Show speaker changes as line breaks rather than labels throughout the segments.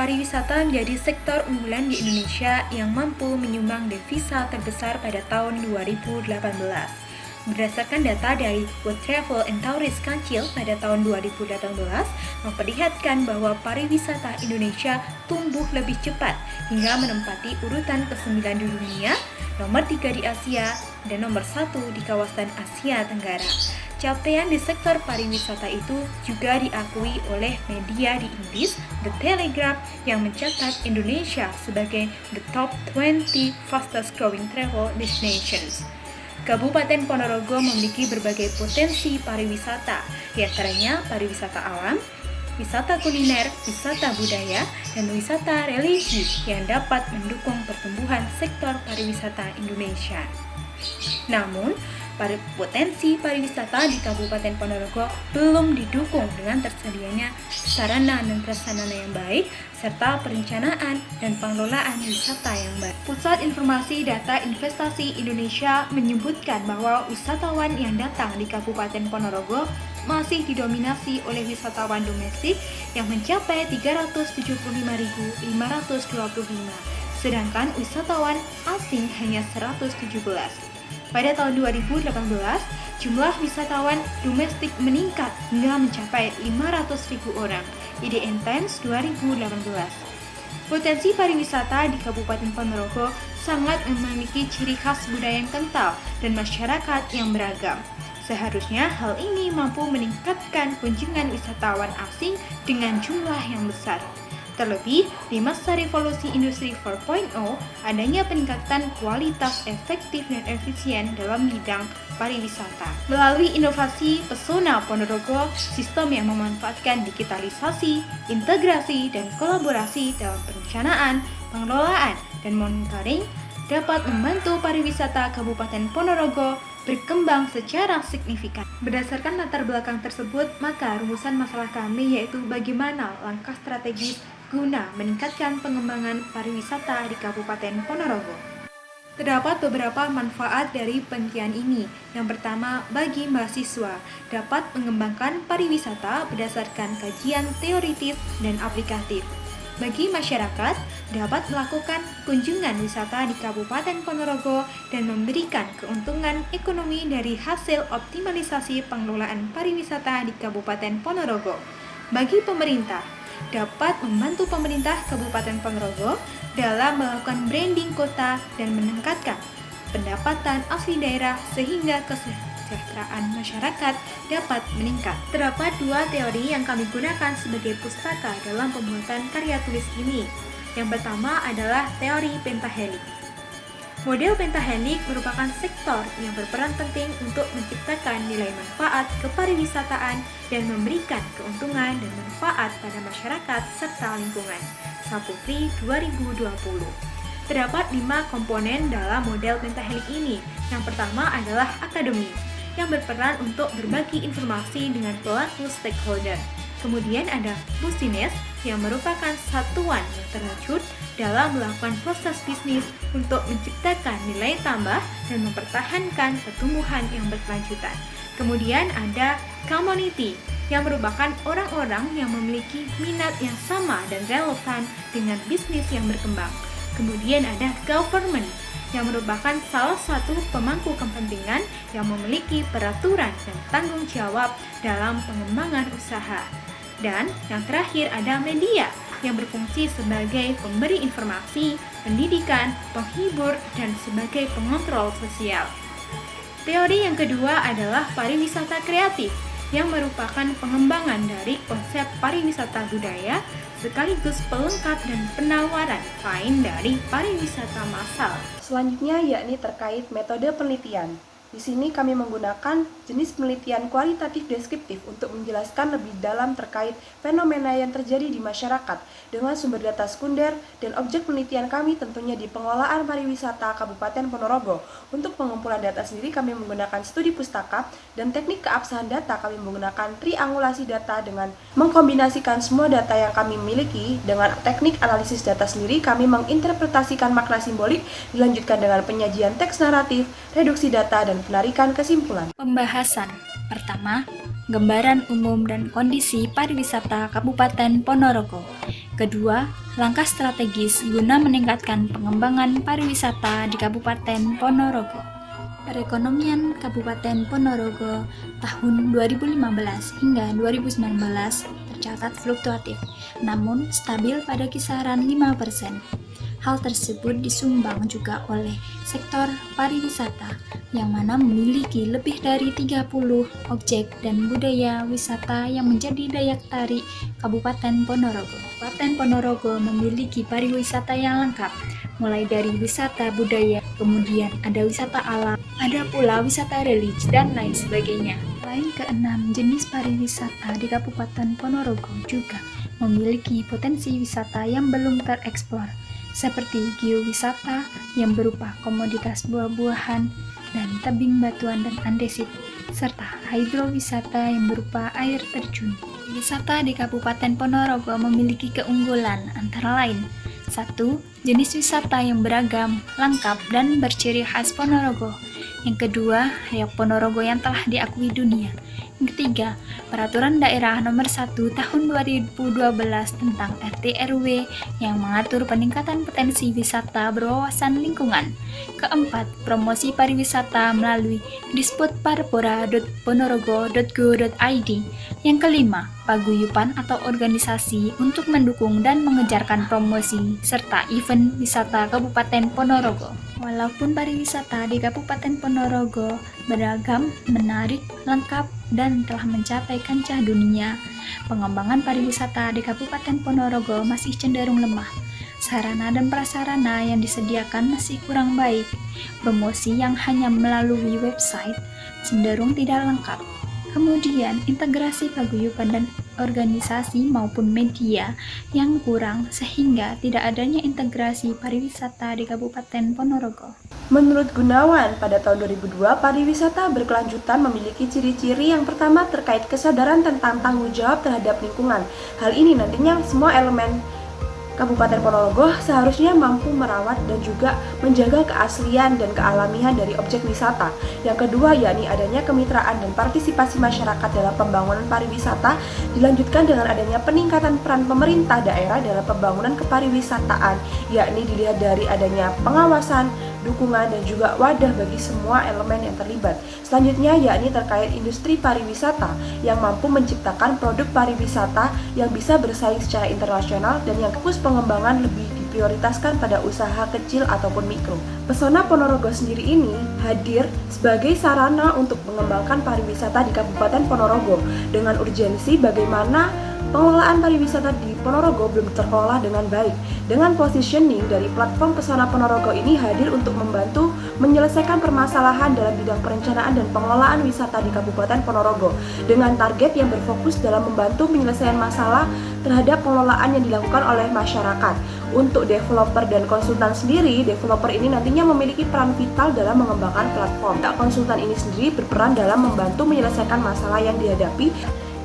Pariwisata menjadi sektor unggulan di Indonesia yang mampu menyumbang devisa terbesar pada tahun 2018. Berdasarkan data dari World Travel and Tourist Council pada tahun 2018, memperlihatkan bahwa pariwisata Indonesia tumbuh lebih cepat hingga menempati urutan ke-9 di dunia, nomor 3 di Asia, dan nomor 1 di kawasan Asia Tenggara. Capaian di sektor pariwisata itu juga diakui oleh media di Inggris, The Telegraph, yang mencatat Indonesia sebagai the top 20 fastest growing travel destinations. Kabupaten Ponorogo memiliki berbagai potensi pariwisata, di antaranya pariwisata alam, wisata kuliner, wisata budaya, dan wisata religi yang dapat mendukung pertumbuhan sektor pariwisata Indonesia. Namun, potensi pariwisata di Kabupaten Ponorogo belum didukung dengan tersedianya sarana dan prasarana yang baik, serta perencanaan dan pengelolaan wisata yang baik. Pusat Informasi Data Investasi Indonesia menyebutkan bahwa wisatawan yang datang di Kabupaten Ponorogo masih didominasi oleh wisatawan domestik yang mencapai 375.525, sedangkan wisatawan asing hanya 117. Pada tahun 2018, jumlah wisatawan domestik meningkat hingga mencapai 500.000 orang, IDN-Times 2018. Potensi pariwisata di Kabupaten Ponorogo sangat memiliki ciri khas budaya yang kental dan masyarakat yang beragam. Seharusnya hal ini mampu meningkatkan kunjungan wisatawan asing dengan jumlah yang besar. Terlebih, di masa revolusi industri 4.0, adanya peningkatan kualitas efektif dan efisien dalam bidang pariwisata. Melalui inovasi Pesona Ponorogo, sistem yang memanfaatkan digitalisasi, integrasi, dan kolaborasi dalam perencanaan, pengelolaan, dan monitoring, dapat membantu pariwisata Kabupaten Ponorogo berkembang secara signifikan. Berdasarkan latar belakang tersebut, maka rumusan masalah kami yaitu bagaimana langkah strategis guna meningkatkan pengembangan pariwisata di Kabupaten Ponorogo. Terdapat beberapa manfaat dari penelitian ini. Yang pertama, bagi mahasiswa dapat mengembangkan pariwisata berdasarkan kajian teoritis dan aplikatif. Bagi masyarakat, dapat melakukan kunjungan wisata di Kabupaten Ponorogo dan memberikan keuntungan ekonomi dari hasil optimalisasi pengelolaan pariwisata di Kabupaten Ponorogo. Bagi pemerintah, dapat membantu pemerintah Kabupaten Ponorogo dalam melakukan branding kota dan meningkatkan pendapatan asli daerah sehingga kesejahteraan masyarakat dapat meningkat. Terdapat dua teori yang kami gunakan sebagai pustaka dalam pembuatan karya tulis ini. Yang pertama adalah teori pentahelik. Model pentahelik merupakan sektor yang berperan penting untuk menciptakan nilai manfaat kepariwisataan dan memberikan keuntungan dan manfaat pada masyarakat serta lingkungan. Saputri 2020. Terdapat 5 komponen dalam model pentahelik ini. Yang pertama adalah akademi, yang berperan untuk berbagi informasi dengan pelaku stakeholder. Kemudian ada business, yang merupakan satuan yang terwujud dalam melakukan proses bisnis untuk menciptakan nilai tambah dan mempertahankan pertumbuhan yang berkelanjutan. Kemudian ada community, yang merupakan orang-orang yang memiliki minat yang sama dan relevan dengan bisnis yang berkembang. Kemudian ada government, yang merupakan salah satu pemangku kepentingan yang memiliki peraturan dan tanggung jawab dalam pengembangan usaha. Dan yang terakhir ada media, yang berfungsi sebagai pemberi informasi, pendidikan, penghibur, dan sebagai pengontrol sosial. Teori yang kedua adalah pariwisata kreatif, yang merupakan pengembangan dari konsep pariwisata budaya sekaligus pelengkap dan penawaran lain dari pariwisata massal.
Selanjutnya yakni terkait metode penelitian. Di sini kami menggunakan jenis penelitian kualitatif deskriptif untuk menjelaskan lebih dalam terkait fenomena yang terjadi di masyarakat dengan sumber data sekunder dan objek penelitian kami tentunya di pengelolaan pariwisata Kabupaten Ponorogo. Untuk pengumpulan data sendiri kami menggunakan studi pustaka dan teknik keabsahan data kami menggunakan triangulasi data dengan mengkombinasikan semua data yang kami miliki dengan teknik analisis data sendiri kami menginterpretasikan makna simbolik dilanjutkan dengan penyajian teks naratif, reduksi data dan penarikan kesimpulan.
Pembahasan pertama, gambaran umum dan kondisi pariwisata Kabupaten Ponorogo. Kedua, Langkah strategis guna meningkatkan pengembangan pariwisata di Kabupaten Ponorogo. Perekonomian Kabupaten Ponorogo tahun 2015 hingga 2019 tercatat fluktuatif, namun stabil pada kisaran 5%. Hal tersebut disumbang juga oleh sektor pariwisata, yang mana memiliki lebih dari 30 objek dan budaya wisata yang menjadi daya tarik Kabupaten Ponorogo. Kabupaten Ponorogo memiliki pariwisata yang lengkap, mulai dari wisata budaya, kemudian ada wisata alam, ada pula wisata religi, dan lain sebagainya. Selain keenam jenis pariwisata di Kabupaten Ponorogo juga memiliki potensi wisata yang belum tereksplor, seperti geowisata yang berupa komoditas buah-buahan dan tebing batuan dan andesit, serta hidrowisata yang berupa air terjun. Wisata di Kabupaten Ponorogo memiliki keunggulan antara lain: 1. Jenis wisata yang beragam, lengkap, dan berciri khas Ponorogo. Yang kedua, Reok Ponorogo yang telah diakui dunia. Yang ketiga, Peraturan Daerah Nomor 1 Tahun 2012 tentang RT RW yang mengatur peningkatan potensi wisata berwawasan lingkungan. Keempat, promosi pariwisata melalui disputparpora.ponorogo.go.id. Yang kelima, paguyuban atau organisasi untuk mendukung dan mengejarkan promosi serta event wisata Kabupaten Ponorogo. Walaupun pariwisata di Kabupaten Ponorogo beragam, menarik, lengkap, dan telah mencapai kancah dunia, pengembangan pariwisata di Kabupaten Ponorogo masih cenderung lemah. Sarana dan prasarana yang disediakan masih kurang baik. Promosi yang hanya melalui website cenderung tidak lengkap. Kemudian, integrasi paguyuban dan organisasi maupun media yang kurang, sehingga tidak adanya integrasi pariwisata di Kabupaten Ponorogo.
Menurut Gunawan, pada tahun 2002, pariwisata berkelanjutan memiliki ciri-ciri yang pertama terkait kesadaran tentang tanggung jawab terhadap lingkungan. Hal ini nantinya semua elemen Kabupaten Ponorogo seharusnya mampu merawat dan juga menjaga keaslian dan kealamian dari objek wisata. Yang kedua, yakni adanya kemitraan dan partisipasi masyarakat dalam pembangunan pariwisata, dilanjutkan dengan adanya peningkatan peran pemerintah daerah dalam pembangunan kepariwisataan, yakni dilihat dari adanya pengawasan, dukungan, dan juga wadah bagi semua elemen yang terlibat. Selanjutnya, yakni terkait industri pariwisata yang mampu menciptakan produk pariwisata yang bisa bersaing secara internasional dan yang fokus pengembangan lebih diprioritaskan pada usaha kecil ataupun mikro. Pesona Ponorogo sendiri ini hadir sebagai sarana untuk mengembangkan pariwisata di Kabupaten Ponorogo dengan urgensi bagaimana pengelolaan pariwisata di Ponorogo belum terkelola dengan baik. Dengan positioning dari platform Pesona Ponorogo ini hadir untuk membantu menyelesaikan permasalahan dalam bidang perencanaan dan pengelolaan wisata di Kabupaten Ponorogo dengan target yang berfokus dalam membantu penyelesaian masalah terhadap pengelolaan yang dilakukan oleh masyarakat. Untuk developer dan konsultan sendiri, developer ini nantinya memiliki peran vital dalam mengembangkan platform. Konsultan ini sendiri berperan dalam membantu menyelesaikan masalah yang dihadapi.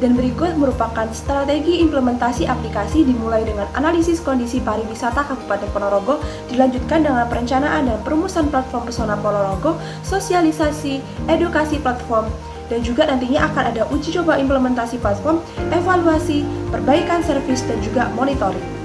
Dan berikut merupakan strategi implementasi aplikasi dimulai dengan analisis kondisi pariwisata Kabupaten Ponorogo, dilanjutkan dengan perencanaan dan perumusan platform Pesona Ponorogo, sosialisasi, edukasi platform, dan juga nantinya akan ada uji coba implementasi platform, evaluasi, perbaikan servis, dan juga monitoring.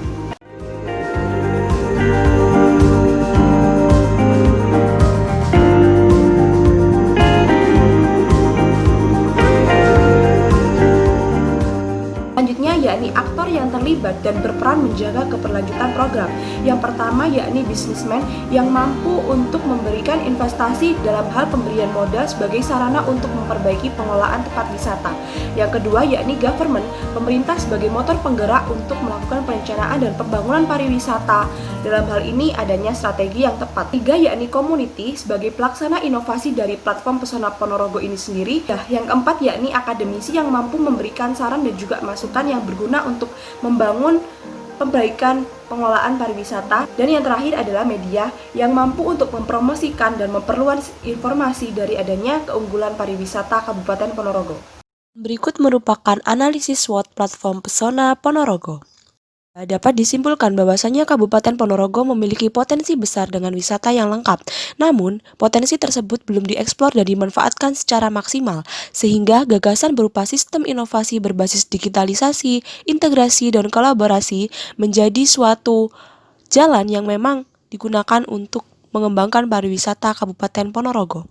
Selanjutnya yakni aktor yang terlibat dan berperan menjaga keberlanjutan program. Yang pertama yakni bisnismen yang mampu untuk memberikan investasi dalam hal pemberian modal sebagai sarana untuk memperbaiki pengelolaan tempat wisata. Yang kedua yakni government, pemerintah sebagai motor penggerak untuk melakukan perencanaan dan pembangunan pariwisata. Dalam hal ini adanya strategi yang tepat. Tiga yakni community sebagai pelaksana inovasi dari platform Pesona Ponorogo ini sendiri. Yang keempat yakni akademisi yang mampu memberikan saran dan juga masukan yang berguna untuk membangun perbaikan pengelolaan pariwisata. Dan yang terakhir adalah media yang mampu untuk mempromosikan dan memperluas informasi dari adanya keunggulan pariwisata Kabupaten Ponorogo. Berikut merupakan analisis SWOT platform Pesona Ponorogo. Dapat disimpulkan bahwasannya Kabupaten Ponorogo memiliki potensi besar dengan wisata yang lengkap. Namun, potensi tersebut belum dieksplor dan dimanfaatkan secara maksimal, sehingga gagasan berupa sistem inovasi berbasis digitalisasi, integrasi, dan kolaborasi menjadi suatu jalan yang memang digunakan untuk mengembangkan pariwisata Kabupaten Ponorogo.